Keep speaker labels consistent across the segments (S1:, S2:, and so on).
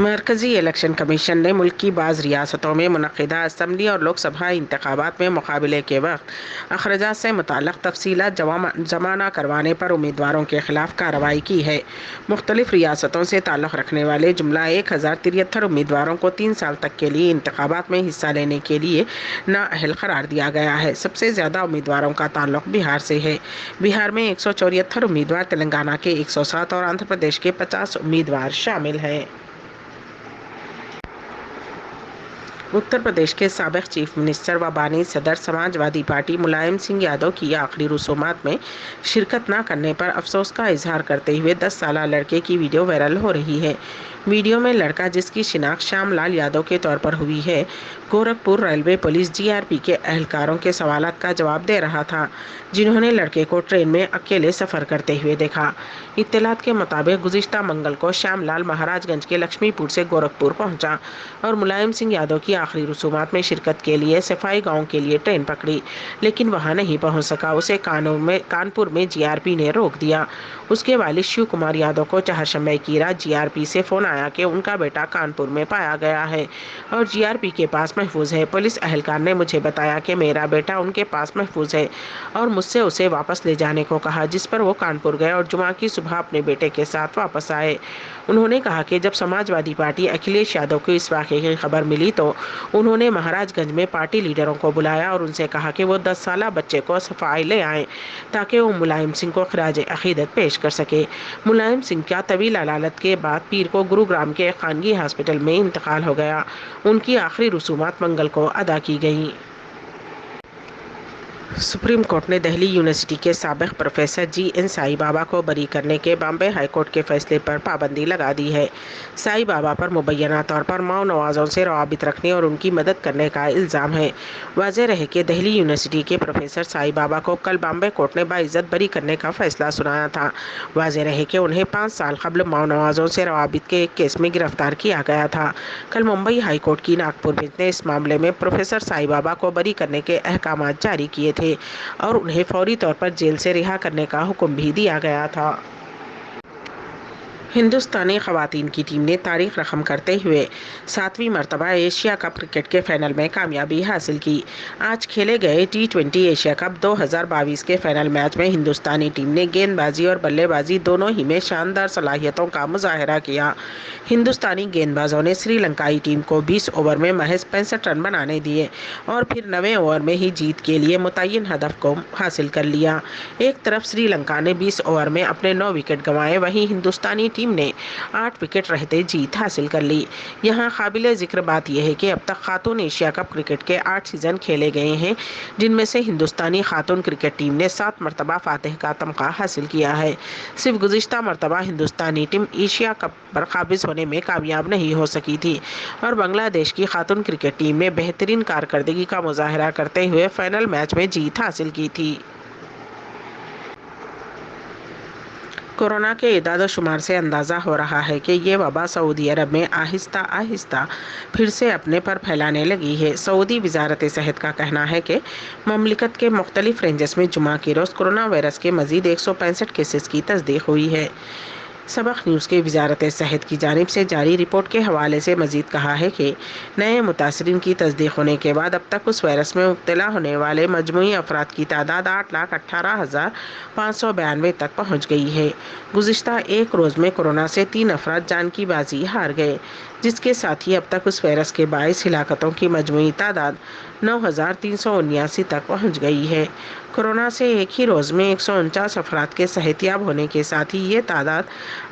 S1: مرکزی election commission نے ملک کی بعض ریاستوں میں منعقدہ اسمبلی اور لوک سبھا انتخابات میں مقابلے کے وقت اخراجات سے متعلق تفصیلات جمع نہ کروانے پر امیدواروں کے خلاف کارروائی کی ہے۔ مختلف ریاستوں سے تعلق رکھنے والے جملہ 1073 امیدواروں کو 3 سال تک کے لیے انتخابات میں حصہ لینے کے لیے نااہل قرار دیا گیا ہے۔ سب سے زیادہ امیدواروں کا تعلق بہار سے ہے۔ بہار میں 174 امیدوار، تلنگانہ کے 107 اور آندھرا پردیش کے 50 امیدوار شامل ہیں۔ اتر پردیش کے سابق چیف منسٹر و بانی صدر سماج وادی پارٹی ملائم سنگھ یادو کی آخری رسومات میں شرکت نہ کرنے پر افسوس کا اظہار کرتے ہوئے 10 سالہ لڑکے کی ویڈیو وائرل ہو رہی ہے۔ ویڈیو میں لڑکا، جس کی شناخت شیام لال یادو کے طور پر ہوئی ہے، گورکھپور ریلوے پولیس GRP کے اہلکاروں کے سوالات کا جواب دے رہا تھا، جنہوں نے لڑکے کو ٹرین میں اکیلے سفر کرتے ہوئے دیکھا۔ اطلاعات کے مطابق گزشتہ منگل کو شیام لال مہاراج گنج کے لکشمی پور سے گورکھپور پہنچا اور ملائم سنگھ یادو کی آخری رسومات میں شرکت کے لیے صفائی گاؤں کے لیے ٹرین پکڑی، لیکن وہاں نہیں پہنچ سکا۔ اسے کانپور میں GRP نے روک دیا۔ اس کے والد شیو کمار یادو کو چہارشنبے کی رات GRP سے فون آیا کہ ان کا بیٹا کانپور میں پایا گیا ہے اور GRP کے پاس محفوظ ہے۔ پولیس اہلکار نے مجھے بتایا کہ میرا بیٹا ان کے پاس محفوظ ہے اور مجھ سے اسے واپس لے جانے کو کہا، جس پر وہ کانپور گئے اور جمعہ کی صبح اپنے بیٹے کے ساتھ واپس آئے۔ انہوں نے کہا کہ جب سماج وادی پارٹی اکھلیش یادو کو اس واقعے کی خبر ملی تو انہوں نے مہاراج گنج میں پارٹی لیڈروں کو بلایا اور ان سے کہا کہ وہ 10 سالہ بچے کو صفائی لے آئیں تاکہ وہ ملائم سنگھ کو خراج عقیدت پیش کر سکے۔ ملائم سنگھ کا طویل علالت کے بعد پیر کو گروگرام کے ایک خانگی ہاسپٹل میں انتقال ہو گیا۔ ان کی آخری رسومات منگل کو ادا کی گئیں۔ سپریم کورٹ نے دہلی یونیورسٹی کے سابق پروفیسر GN سائی بابا کو بری کرنے کے بامبے ہائی کورٹ کے فیصلے پر پابندی لگا دی ہے۔ سائی بابا پر مبینہ طور پر ماؤ نوازوں سے روابط رکھنے اور ان کی مدد کرنے کا الزام ہے۔ واضح رہے کہ دہلی یونیورسٹی کے پروفیسر سائی بابا کو کل بامبے کورٹ نے باعزت بری کرنے کا فیصلہ سنایا تھا۔ واضح رہے کہ انہیں 5 سال قبل ماؤ نوازوں سے روابط کے ایک کیس میں گرفتار کیا گیا تھا۔ کل ممبئی ہائی کورٹ کی ناگپور بینچ نے اس معاملے میں پروفیسر سائی بابا کو بری کرنے کے احکامات جاری کیے تھے اور انہیں فوری طور پر جیل سے رہا کرنے کا حکم بھی دیا گیا تھا۔ ہندوستانی خواتین کی ٹیم نے تاریخ رقم کرتے ہوئے 7ویں مرتبہ ایشیا کپ کرکٹ کے فائنل میں کامیابی حاصل کی۔ آج کھیلے گئے T20 ایشیا کپ 2022 کے فائنل میچ میں ہندوستانی ٹیم نے گیند بازی اور بلے بازی دونوں ہی میں شاندار صلاحیتوں کا مظاہرہ کیا۔ ہندوستانی گیند بازوں نے سری لنکائی ٹیم کو 20 اوور میں محض 65 رن بنانے دیے اور پھر 9ویں اوور میں ہی جیت کے لیے متعین ہدف کو حاصل کر لیا۔ ایک طرف سری لنکا نے 20 اوور میں اپنے 9 وکٹ گنوائے، وہیں ہندوستانی ٹیم نے 8 وکٹ رہتے جیت حاصل کر لی۔ یہاں قابل ذکر بات یہ ہے کہ اب تک خاتون ایشیا کپ کرکٹ کے 8 سیزن کھیلے گئے ہیں، جن میں سے ہندوستانی خاتون کرکٹ ٹیم نے 7 مرتبہ فاتح کا تمغہ حاصل کیا ہے۔ صرف گزشتہ مرتبہ ہندوستانی ٹیم ایشیا کپ پر قابض ہونے میں کامیاب نہیں ہو سکی تھی اور بنگلہ دیش کی خاتون کرکٹ ٹیم نے بہترین کارکردگی کا مظاہرہ کرتے ہوئے فائنل میچ میں جیت حاصل کی تھی۔ کورونا کے اعداد و شمار سے اندازہ ہو رہا ہے کہ یہ وبا سعودی عرب میں آہستہ آہستہ پھر سے اپنے پر پھیلانے لگی ہے۔ سعودی وزارت صحت کا کہنا ہے کہ مملکت کے مختلف رینجز میں جمعہ کے روز کورونا وائرس کے مزید 165 کیسز کی تصدیق ہوئی ہے۔ سبق نیوز کے وزارت صحت کی جانب سے جاری رپورٹ کے حوالے سے مزید کہا ہے کہ نئے متاثرین کی تصدیق ہونے کے بعد اب تک اس وائرس میں مبتلا ہونے والے مجموعی افراد کی تعداد 8,18,592 تک پہنچ گئی ہے۔ گزشتہ ایک روز میں کورونا سے 3 افراد جان کی بازی ہار گئے، جس کے ساتھ ہی اب تک اس وائرس کے باعث ہلاکتوں کی مجموعی تعداد 9,379 تک پہنچ گئی ہے۔ کورونا سے ایک ہی روز میں 149 افراد کے صحت یاب ہونے کے ساتھ ہی یہ تعداد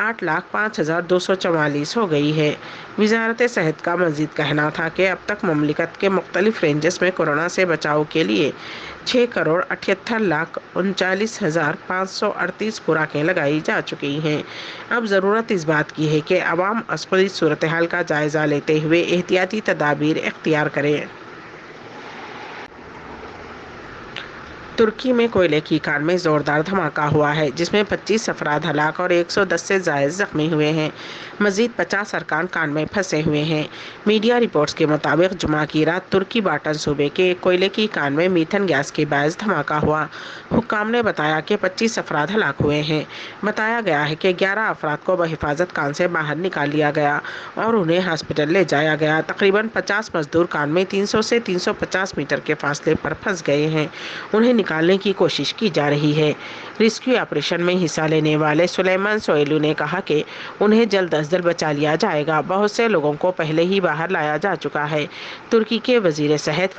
S1: 8,05,244 ہو گئی ہے۔ وزارت صحت کا مزید کہنا تھا کہ اب تک مملکت کے مختلف رینجز میں کورونا سے بچاؤ کے لیے 6,78,39,538 خوراکیں لگائی جا چکی ہیں۔ اب ضرورت اس بات کی ہے کہ عوام اس صورتحال کا جائزہ لیتے ہوئے احتیاطی تدابیر اختیار کریں۔ ترکی میں کوئلے کی کان میں زوردار دھماکہ ہوا ہے جس میں 25 افراد ہلاک اور 110 سے زائد زخمی ہوئے ہیں۔ مزید 50 ارکان کان میں پھنسے ہوئے ہیں۔ میڈیا رپورٹس کے مطابق جمعہ کی رات ترکی باٹن صوبے کے کوئلے کی کان میں میتھن گیس کے باعث دھماکہ ہوا۔ حکام نے بتایا کہ 25 افراد ہلاک ہوئے ہیں۔ بتایا گیا ہے کہ 11 افراد کو بحفاظت کان سے باہر نکال لیا گیا اور انہیں ہاسپٹل لے جایا گیا۔ تقریباً 50 مزدور کان میں 300 سے 350 میٹر کے فاصلے پر پھنس گئے ہیں۔ انہیں نکالنے کی کوشش کی جا رہی ہے۔ ریسکیو آپریشن میں حصہ لینے والے سلیمان سویلو نے کہا کہ انہیں جلد از جلد بچا لیا جائے گا۔ بہت سے لوگوں کو پہلے ہی باہر لایا جا چکا ہے۔ ترکی کے وزیر صحت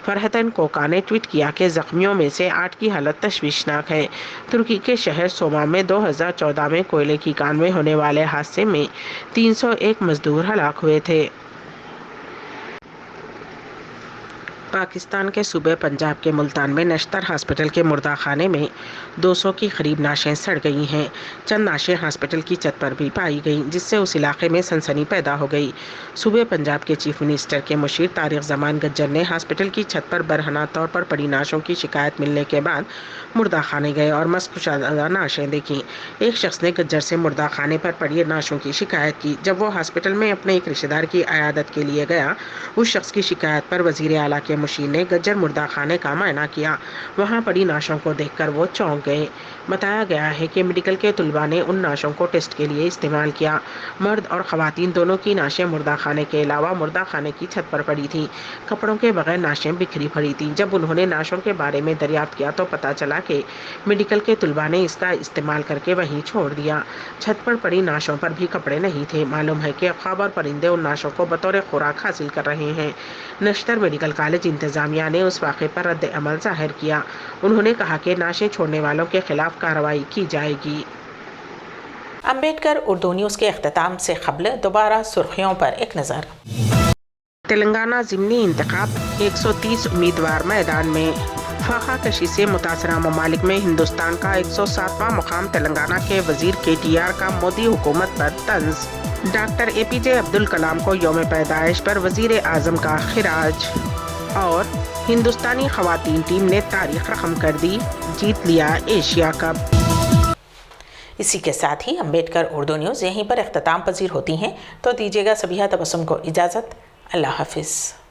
S1: فرحتین کوکا نے ٹویٹ کیا کہ زخمیوں میں سے 8 کی حالت تشویشناک ہے۔ ترکی کے شہر سوما میں 2014 میں کوئلے کی کان میں ہونے والے حادثے میں 301 مزدور ہلاک ہوئے تھے۔ پاکستان کے صوبے پنجاب کے ملتان میں نشتر ہاسپٹل کے مردہ خانے میں 200 کی قریب نعشیں سڑ گئی ہیں۔ چند نعشیں ہاسپٹل کی چھت پر بھی پائی گئیں جس سے اس علاقے میں سنسنی پیدا ہو گئی۔ صوبے پنجاب کے چیف منسٹر کے مشیر طارق زمان گجر نے ہاسپٹل کی چھت پر برہنہ طور پر پڑی نعشوں کی شکایت ملنے کے بعد مردہ خانے گئے اور مسخ شدہ نعشیں دیکھیں۔ ایک شخص نے گجر سے مردہ خانے پر پڑی نعشوں کی شکایت کی۔ جب وہ ہاسپٹل میں اپنے ایک رشتہ دار کی عیادت کے لیے گیا، اس شخص کی شکایت پر وزیر اعلیٰ کے مشیر نے گجر مردہ خانے کا معائنہ کیا۔ وہاں پڑی نعشوں کو دیکھ کر وہ چونک گئے۔ بتایا گیا ہے کہ میڈیکل کے طلباء نے ان نعشوں کو ٹیسٹ کے لیے استعمال کیا۔ مرد اور خواتین دونوں کی نعشیں مردہ خانے کے علاوہ مردہ خانے کی چھت پر پڑی تھیں۔ کپڑوں کے بغیر نعشیں بکھری پڑی تھیں۔ جب انہوں نے نعشوں کے بارے میں دریافت کیا تو پتہ چلا کہ میڈیکل کے طلباء نے اس کا استعمال کر کے وہیں چھوڑ دیا۔ چھت پر پڑی نعشوں پر بھی کپڑے نہیں تھے۔ معلوم ہے کہ عقاب اور پرندے ان نعشوں کو بطور خوراک حاصل کر رہے ہیں۔ نشتر میڈیکل کالج انتظامیہ نے اس واقعے پر رد عمل ظاہر کیا۔ انہوں نے کہا کہ نعشیں چھوڑنے والوں کے خلاف کارروائی کی جائے گی۔
S2: امبیڈکر اردو نیوز کے اختتام سے قبل دوبارہ سرخیوں پر ایک نظر۔
S1: تلنگانہ ضمنی انتخاب، 130 امیدوار میدان میں۔ فاقہ کشی سے متاثرہ ممالک میں ہندوستان کا 107واں مقام۔ تلنگانہ کے وزیر KTR کا مودی حکومت پر طنز۔ ڈاکٹر APJ عبدالکلام کو یوم پیدائش پر وزیر اعظم کا خراج۔ اور ہندوستانی خواتین ٹیم نے تاریخ رقم کر دی، جیت لیا ایشیا کپ۔
S2: اسی کے ساتھ ہی امبیڈکر اردو نیوز یہیں پر اختتام پذیر ہوتی ہیں، تو دیجیے گا سبیہ تبسم کو اجازت۔ اللہ حافظ۔